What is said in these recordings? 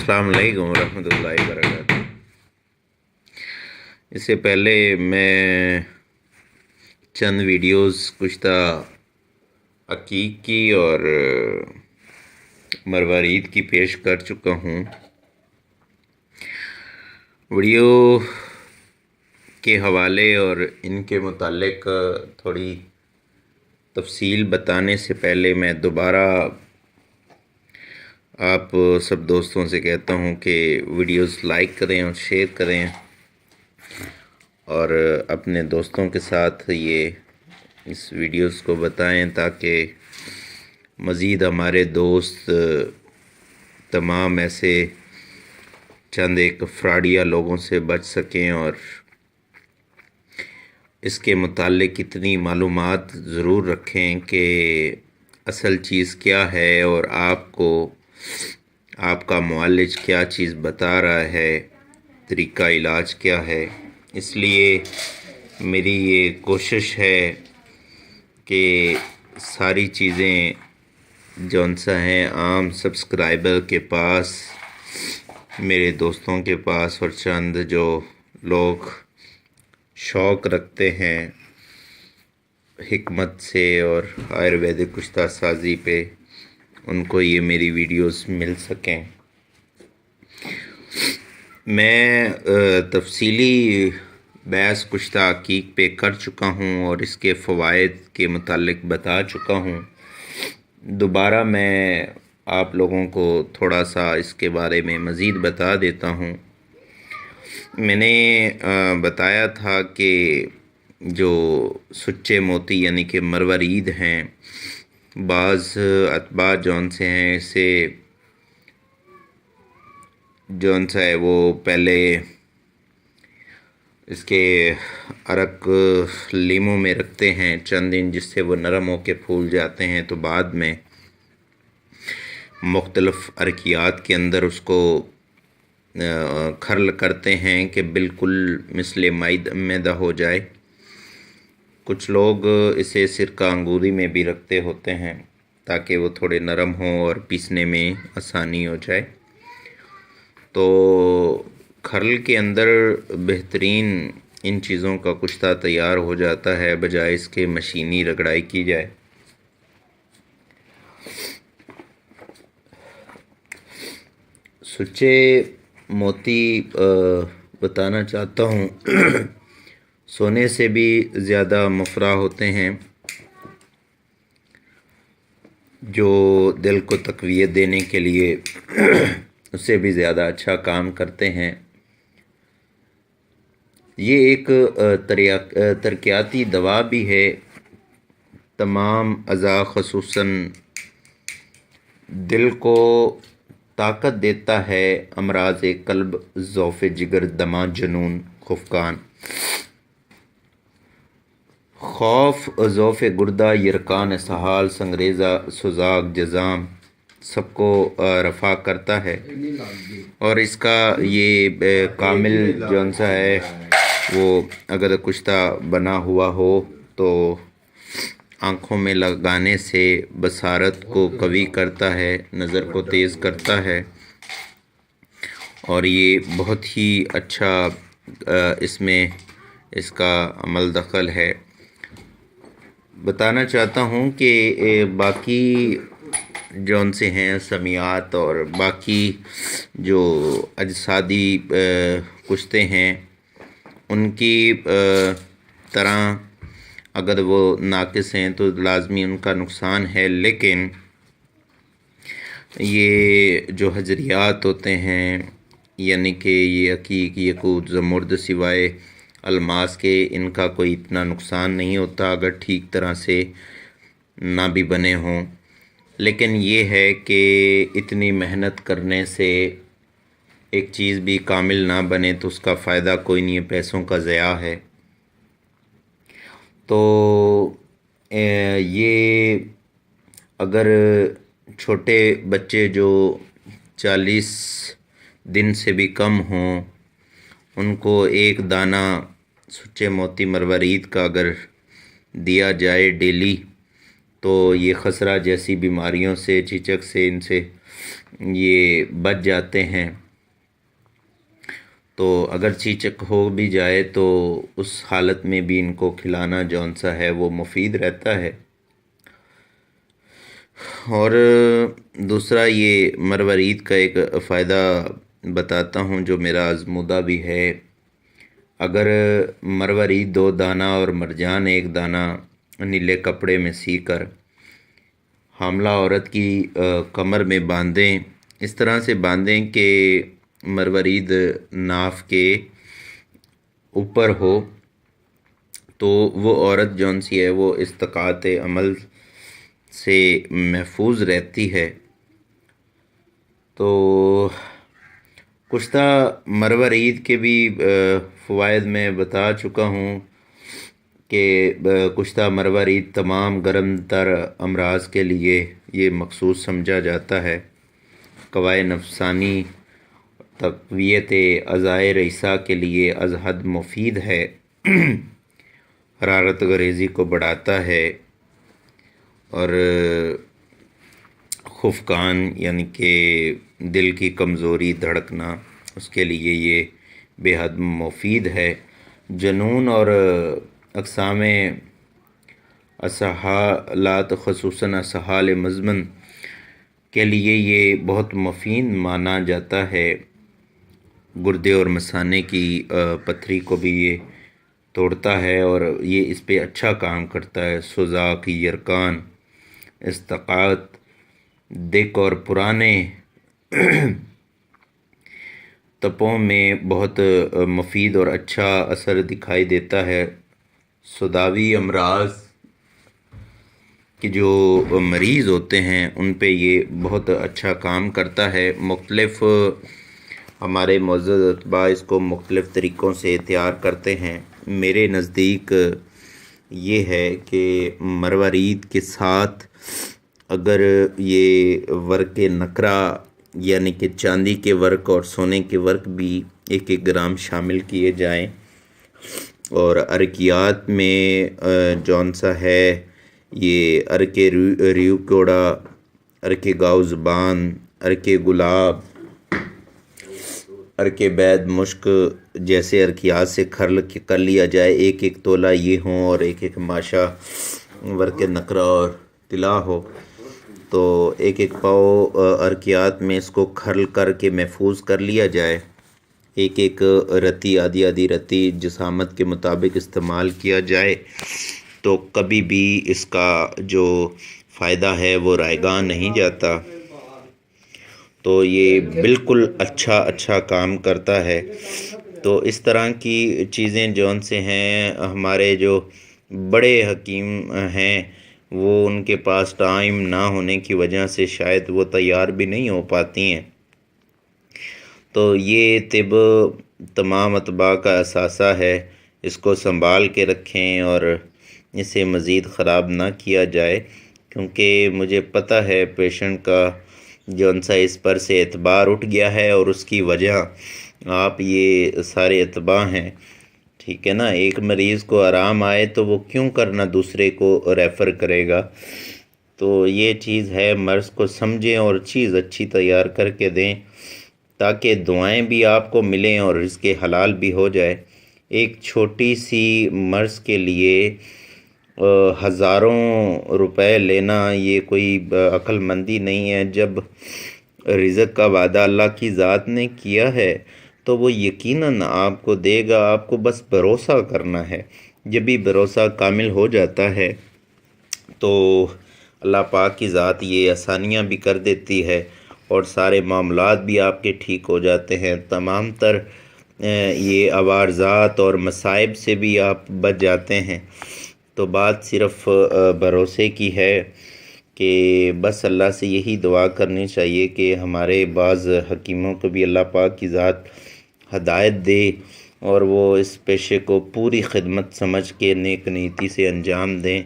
السلام علیکم ورحمۃ اللہ وبرکاتہ۔ اس سے پہلے میں چند ویڈیوز گزشتہ عقیق کی اور مروارید کی پیش کر چکا ہوں۔ ویڈیو کے حوالے اور ان کے متعلق تھوڑی تفصیل بتانے سے پہلے میں دوبارہ آپ سب دوستوں سے کہتا ہوں کہ ویڈیوز لائک کریں اور شیئر کریں اور اپنے دوستوں کے ساتھ اس ویڈیوز کو بتائیں تاکہ مزید ہمارے دوست تمام ایسے چند ایک فراڈیا لوگوں سے بچ سکیں اور اس کے متعلق اتنی معلومات ضرور رکھیں کہ اصل چیز کیا ہے اور آپ کا معالج کیا چیز بتا رہا ہے، طریقہ علاج کیا ہے۔ اس لیے میری یہ کوشش ہے کہ ساری چیزیں جون سا ہیں عام سبسکرائبر کے پاس، میرے دوستوں کے پاس اور چند جو لوگ شوق رکھتے ہیں حکمت سے اور آیورویدک کشتہ سازی پہ، ان کو یہ میری ویڈیوز مل سکیں۔ میں تفصیلی بحث گزشتہ عقیق پہ کر چکا ہوں اور اس کے فوائد کے متعلق بتا چکا ہوں۔ دوبارہ میں آپ لوگوں کو تھوڑا سا اس کے بارے میں مزید بتا دیتا ہوں۔ میں نے بتایا تھا کہ جو سچے موتی یعنی کہ مروارید ہیں، بعض اتباع جون سے ہیں اسے جون سا ہے وہ پہلے اس کے عرق لیموں میں رکھتے ہیں چند دن، جس سے وہ نرم ہو کے پھول جاتے ہیں، تو بعد میں مختلف عرقیات کے اندر اس کو کھرل کرتے ہیں کہ بالکل مثل میدہ ہو جائے۔ کچھ لوگ اسے سرکہ انگوری میں بھی رکھتے ہوتے ہیں تاکہ وہ تھوڑے نرم ہوں اور پیسنے میں آسانی ہو جائے۔ تو کھرل کے اندر بہترین ان چیزوں کا کشتہ تیار ہو جاتا ہے بجائے اس کے مشینی رگڑائی کی جائے۔ سچے موتی بتانا چاہتا ہوں سونے سے بھی زیادہ مفرح ہوتے ہیں، جو دل کو تقویت دینے کے لیے اس سے بھی زیادہ اچھا کام کرتے ہیں۔ یہ ایک ترقیاتی دوا بھی ہے، تمام اعضاء خصوصاً دل کو طاقت دیتا ہے، امراض قلب، ضعف جگر، دمہ، جنون، خفقان، خوف، ضعف گردہ، یرقان، اسہال، سنگریزہ، سوزاک، جذام سب کو رفع کرتا ہے۔ اور اس کا یہ کامل جون سا ہے وہ اگر کشتہ بنا ہوا ہو تو آنکھوں میں لگانے سے بصارت کو قوی کرتا ہے، نظر کو تیز کرتا ہے، اور یہ بہت ہی اچھا اس میں اس کا عمل دخل ہے۔ بتانا چاہتا ہوں کہ باقی جون سے ہیں سمیات اور باقی جو اجسادی کشتے ہیں ان کی طرح اگر وہ ناقص ہیں تو لازمی ان کا نقصان ہے، لیکن یہ جو حجریات ہوتے ہیں یعنی کہ یہ عقیق، یقوت، زمرد سوائے الماس کے ان کا کوئی اتنا نقصان نہیں ہوتا اگر ٹھیک طرح سے نہ بھی بنے ہوں، لیکن یہ ہے کہ اتنی محنت کرنے سے ایک چیز بھی کامل نہ بنے تو اس کا فائدہ کوئی نہیں ہے، پیسوں کا ضیاع ہے۔ تو یہ اگر چھوٹے بچے جو 40 دن سے بھی کم ہوں ان کو ایک دانہ سچے موتی مروارید کا اگر دیا جائے ڈیلی تو یہ خسرہ جیسی بیماریوں سے، چیچک سے، ان سے یہ بچ جاتے ہیں، تو اگر چیچک ہو بھی جائے تو اس حالت میں بھی ان کو کھلانا جون سا ہے وہ مفید رہتا ہے۔ اور دوسرا یہ مروارید کا ایک فائدہ بتاتا ہوں جو میرا آزمودہ بھی ہے۔ اگر مروارید 2 دانہ اور مرجان 1 دانہ نیلے کپڑے میں سی کر حاملہ عورت کی کمر میں باندھیں، اس طرح سے باندھیں کہ مروارید ناف کے اوپر ہو، تو وہ عورت جون سی ہے وہ استقاعت عمل سے محفوظ رہتی ہے۔ تو گزشتہ مروارید کے بھی فوائد میں بتا چکا ہوں کہ گزشتہ مروارید تمام گرم تر امراض کے لیے یہ مخصوص سمجھا جاتا ہے۔ قوائے نفسانی تقویت اعضائے رئیسہ کے لیے از حد مفید ہے، حرارت گریزی کو بڑھاتا ہے، اور خفقان یعنی کہ دل کی کمزوری دھڑکنا اس کے لیے یہ بے حد مفید ہے۔ جنون اور اقسام اسہالات خصوصاً اسہال مزمن کے لیے یہ بہت مفید مانا جاتا ہے۔ گردے اور مثانے کی پتھری کو بھی یہ توڑتا ہے اور یہ اس پہ اچھا کام کرتا ہے۔ سوزاک، یرکان، استقاعت، دق اور پرانے تپوں میں بہت مفید اور اچھا اثر دکھائی دیتا ہے۔ صداوی امراض کے جو مریض ہوتے ہیں ان پہ یہ بہت اچھا کام کرتا ہے۔ مختلف ہمارے معزز اتباع اس کو مختلف طریقوں سے تیار کرتے ہیں۔ میرے نزدیک یہ ہے کہ مروارید کے ساتھ اگر یہ ورق نقرہ یعنی کہ چاندی کے ورق اور سونے کے ورق بھی 1 گرام شامل کیے جائیں، اور عرقیات میں جون سا ہے یہ عرق ریو کوڑا، عرق گاؤ زبان، عرق گلاب، عرق بید مشک جیسے عرقیات سے کھرل کر لیا جائے، 1 تولہ یہ ہوں اور 1 ماشا ورق نقرہ اور طلا ہو، تو 1 پاؤ عرقیات میں اس کو کھرل کر کے محفوظ کر لیا جائے۔ 1 رتی آدھی رتی جسامت کے مطابق استعمال کیا جائے تو کبھی بھی اس کا جو فائدہ ہے وہ رائگاں نہیں جاتا، تو یہ بالکل اچھا کام کرتا ہے۔ تو اس طرح کی چیزیں جون سے ہیں، ہمارے جو بڑے حکیم ہیں وہ ان کے پاس ٹائم نہ ہونے کی وجہ سے شاید وہ تیار بھی نہیں ہو پاتی ہیں، تو یہ طب تمام اتباع کا اثاثہ ہے، اس کو سنبھال کے رکھیں اور اسے مزید خراب نہ کیا جائے، کیونکہ مجھے پتہ ہے پیشنٹ کا جون سا اس پر سے اعتبار اٹھ گیا ہے، اور اس کی وجہ آپ یہ سارے اتباع ہیں، ٹھیک ہے نا۔ ایک مریض کو آرام آئے تو وہ کیوں کرنا دوسرے کو ریفر کرے گا، تو یہ چیز ہے، مرض کو سمجھیں اور چیز اچھی تیار کر کے دیں تاکہ دعائیں بھی آپ کو ملیں اور رزق حلال بھی ہو جائے۔ ایک چھوٹی سی مرض کے لیے ہزاروں روپے لینا یہ کوئی عقل مندی نہیں ہے۔ جب رزق کا وعدہ اللہ کی ذات نے کیا ہے تو وہ یقیناً آپ کو دے گا، آپ کو بس بھروسہ کرنا ہے۔ جب بھی بھروسہ کامل ہو جاتا ہے تو اللہ پاک کی ذات یہ آسانیاں بھی کر دیتی ہے اور سارے معاملات بھی آپ کے ٹھیک ہو جاتے ہیں، تمام تر یہ عوارضات اور مصائب سے بھی آپ بچ جاتے ہیں۔ تو بات صرف بھروسے کی ہے کہ بس اللہ سے یہی دعا کرنی چاہیے کہ ہمارے بعض حکیموں کو بھی اللہ پاک کی ذات ہدایت دے اور وہ اس پیشے کو پوری خدمت سمجھ کے نیک نیتی سے انجام دیں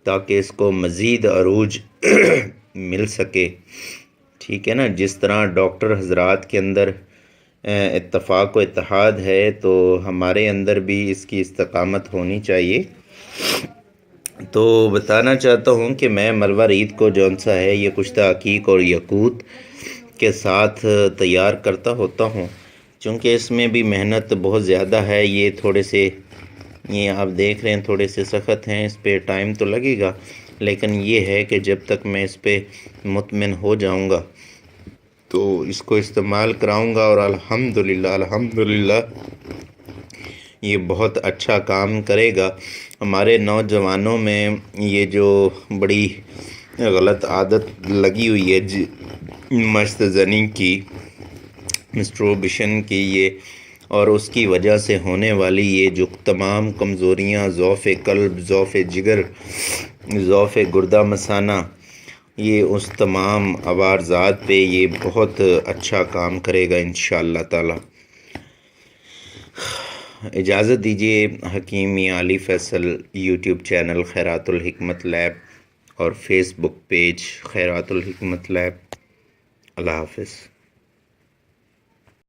تاکہ اس کو مزید عروج مل سکے، ٹھیک ہے نا۔ جس طرح ڈاکٹر حضرات کے اندر اتفاق و اتحاد ہے تو ہمارے اندر بھی اس کی استقامت ہونی چاہیے۔ تو بتانا چاہتا ہوں کہ میں مروارید کو جون سا ہے یہ گزشتہ عقیق اور یاقوت کے ساتھ تیار کرتا ہوتا ہوں، چونکہ اس میں بھی محنت بہت زیادہ ہے. یہ تھوڑے سے، یہ آپ دیکھ رہے ہیں تھوڑے سے سخت ہیں، اس پہ ٹائم تو لگے گا، لیکن یہ ہے کہ جب تک میں اس پہ مطمئن ہو جاؤں گا تو اس کو استعمال کراؤں گا، اور الحمدللہ یہ بہت اچھا کام کرے گا. ہمارے نوجوانوں میں یہ جو بڑی غلط عادت لگی ہوئی ہے مست زنی کی، مسٹروبیشن کی، یہ اور اس کی وجہ سے ہونے والی یہ جو تمام کمزوریاں، ضعف قلب، ضعف جگر، ضعف گردہ مثانہ، یہ اس تمام عوارضات پہ یہ بہت اچھا کام کرے گا انشاءاللہ تعالی. اجازت دیجیے. حکیم میاں علی فیصل یوٹیوب چینل خیرات الحکمت لیب اور فیس بک پیج خیرات الحکمت لیب. اللہ حافظ.